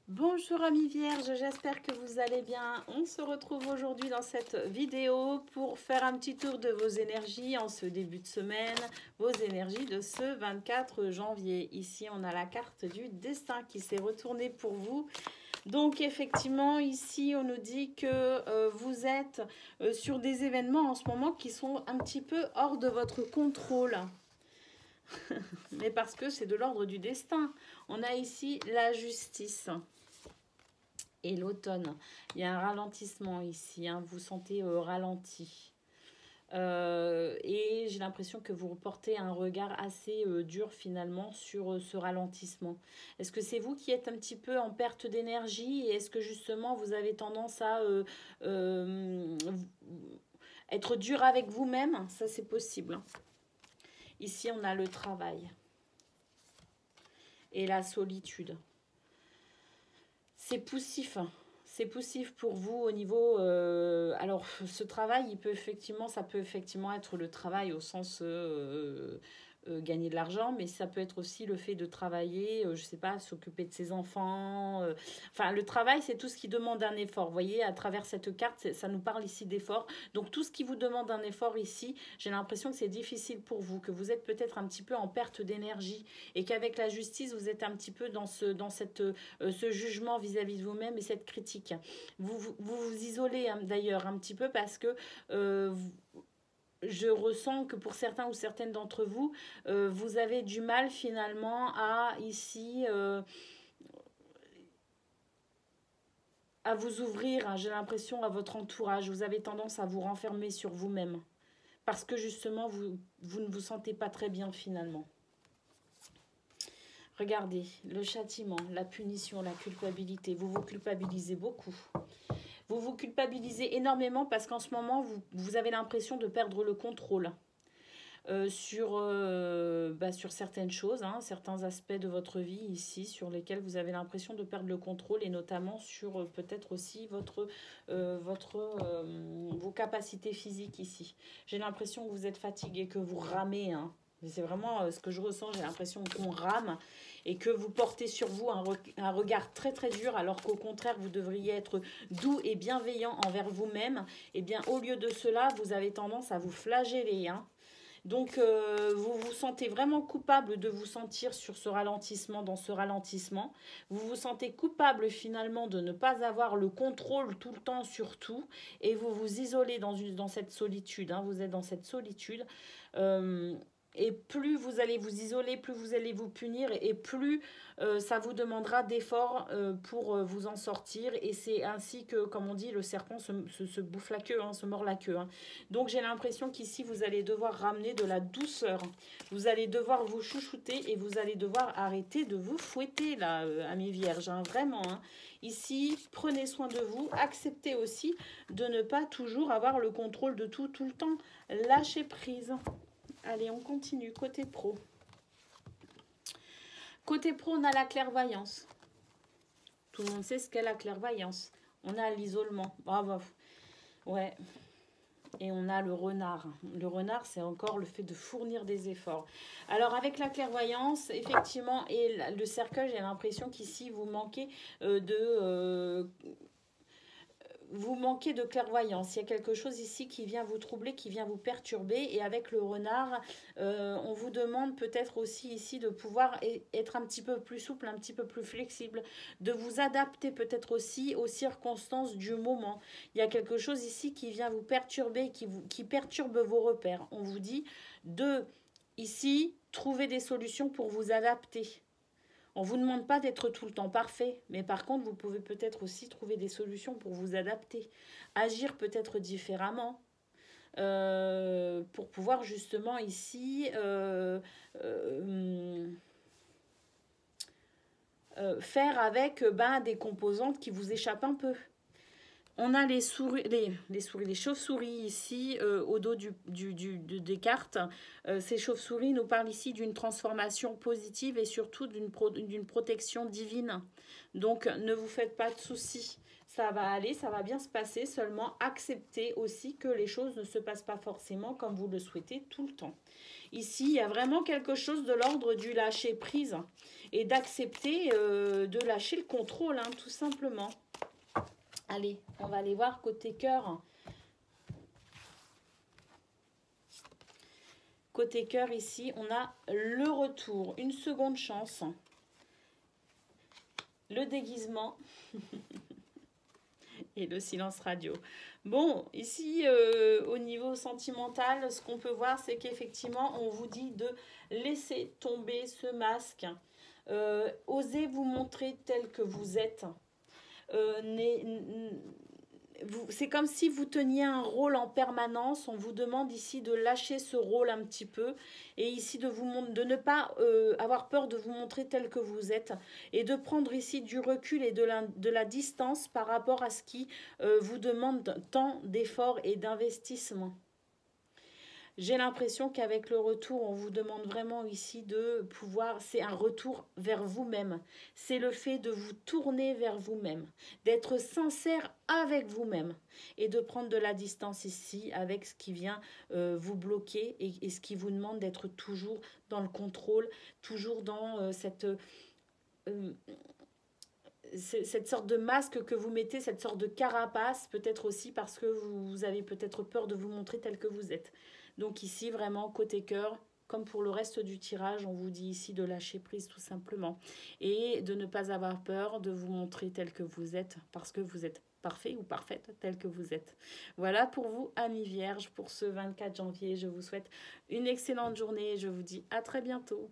Bonjour amis vierges, j'espère que vous allez bien. On se retrouve aujourd'hui dans cette vidéo pour faire un petit tour de vos énergies en ce début de semaine, vos énergies de ce 24 janvier. Ici, on a la carte du destin qui s'est retournée pour vous. Donc effectivement, ici, on nous dit que vous êtes sur des événements en ce moment qui sont un petit peu hors de votre contrôle. Mais parce que c'est de l'ordre du destin. On a ici la justice. Et l'automne, il y a un ralentissement ici, hein, vous sentez ralenti. Et j'ai l'impression que vous reportez un regard assez dur finalement sur ce ralentissement. Est-ce que c'est vous qui êtes un petit peu en perte d'énergie et est-ce que justement vous avez tendance à être dur avec vous-même? Ça c'est possible. Ici on a le travail et la solitude. C'est poussif. C'est poussif pour vous au niveau... alors, ce travail, ça peut effectivement être le travail au sens gagner de l'argent, mais ça peut être aussi le fait de travailler, je sais pas, s'occuper de ses enfants. Enfin, le travail, c'est tout ce qui demande un effort. Vous voyez, à travers cette carte, ça nous parle ici d'effort. Donc, tout ce qui vous demande un effort ici, j'ai l'impression que c'est difficile pour vous, que vous êtes peut-être un petit peu en perte d'énergie et qu'avec la justice, vous êtes un petit peu dans ce jugement vis-à-vis de vous-même et cette critique. Vous isolez d'ailleurs un petit peu parce que je ressens que pour certains ou certaines d'entre vous, vous avez du mal finalement à ici à vous ouvrir, hein, j'ai l'impression, à votre entourage. Vous avez tendance à vous renfermer sur vous-même parce que justement vous ne vous sentez pas très bien finalement. Regardez, le châtiment, la punition, la culpabilité. Vous vous culpabilisez beaucoup. Vous vous culpabilisez énormément parce qu'en ce moment, vous avez l'impression de perdre le contrôle sur certaines choses, hein, certains aspects de votre vie ici, sur lesquels vous avez l'impression de perdre le contrôle et notamment sur peut-être aussi vos capacités physiques ici. J'ai l'impression que vous êtes fatigué, que vous ramez, hein. C'est vraiment ce que je ressens, j'ai l'impression qu'on rame et que vous portez sur vous un regard très très dur alors qu'au contraire vous devriez être doux et bienveillant envers vous-même. Et bien au lieu de cela, vous avez tendance à vous flageller, hein. Donc vous vous sentez vraiment coupable de vous sentir sur ce ralentissement, dans ce ralentissement. Vous vous sentez coupable finalement de ne pas avoir le contrôle tout le temps sur tout et vous vous isolez dans cette solitude, hein. Vous êtes dans cette solitude. Et plus vous allez vous isoler, plus vous allez vous punir et plus ça vous demandera d'efforts pour vous en sortir. Et c'est ainsi que, comme on dit, le serpent se bouffe la queue, hein, se mord la queue, hein. Donc j'ai l'impression qu'ici, vous allez devoir ramener de la douceur. Vous allez devoir vous chouchouter et vous allez devoir arrêter de vous fouetter, là, amis vierges, hein, vraiment, hein. Ici, prenez soin de vous. Acceptez aussi de ne pas toujours avoir le contrôle de tout le temps. Lâchez prise. Allez, on continue. Côté pro. Côté pro, on a la clairvoyance. Tout le monde sait ce qu'est la clairvoyance. On a l'isolement. Bravo. Ouais. Et on a le renard. Le renard, c'est encore le fait de fournir des efforts. Alors, avec la clairvoyance, effectivement, et le cercueil, j'ai l'impression qu'ici, vous manquez vous manquez de clairvoyance. Il y a quelque chose ici qui vient vous troubler, qui vient vous perturber. Et avec le renard, on vous demande peut-être aussi ici de pouvoir être un petit peu plus souple, un petit peu plus flexible, de vous adapter peut-être aussi aux circonstances du moment. Il y a quelque chose ici qui vient vous perturber, qui perturbe vos repères. On vous dit de, ici, trouver des solutions pour vous adapter. On ne vous demande pas d'être tout le temps parfait, mais par contre, vous pouvez peut-être aussi trouver des solutions pour vous adapter, agir peut-être différemment, pour pouvoir justement ici faire avec des composantes qui vous échappent un peu. On a les chauves-souris ici au dos des cartes. Ces chauves-souris nous parlent ici d'une transformation positive et surtout d'une protection divine. Donc ne vous faites pas de soucis. Ça va aller, ça va bien se passer. Seulement acceptez aussi que les choses ne se passent pas forcément comme vous le souhaitez tout le temps. Ici, il y a vraiment quelque chose de l'ordre du lâcher prise. et d'accepter de lâcher le contrôle, hein, tout simplement. Allez, on va aller voir côté cœur. Côté cœur, ici, on a le retour, une seconde chance, le déguisement et le silence radio. Bon, ici, au niveau sentimental, ce qu'on peut voir, c'est qu'effectivement, on vous dit de laisser tomber ce masque. Osez vous montrer tel que vous êtes. C'est comme si vous teniez un rôle en permanence. On vous demande ici de lâcher ce rôle un petit peu et ici de ne pas avoir peur de vous montrer tel que vous êtes et de prendre ici du recul et de la distance par rapport à ce qui vous demande tant d'efforts et d'investissement. J'ai l'impression qu'avec le retour, on vous demande vraiment ici de pouvoir, c'est un retour vers vous-même. C'est le fait de vous tourner vers vous-même, d'être sincère avec vous-même et de prendre de la distance ici avec ce qui vient vous bloquer et ce qui vous demande d'être toujours dans le contrôle, toujours dans cette sorte de masque que vous mettez, cette sorte de carapace, peut-être aussi parce que vous avez peut-être peur de vous montrer tel que vous êtes. Donc ici, vraiment, côté cœur, comme pour le reste du tirage, on vous dit ici de lâcher prise tout simplement. Et de ne pas avoir peur de vous montrer tel que vous êtes, parce que vous êtes parfait ou parfaite tel que vous êtes. Voilà pour vous, amis vierges, pour ce 24 janvier. Je vous souhaite une excellente journée et je vous dis à très bientôt.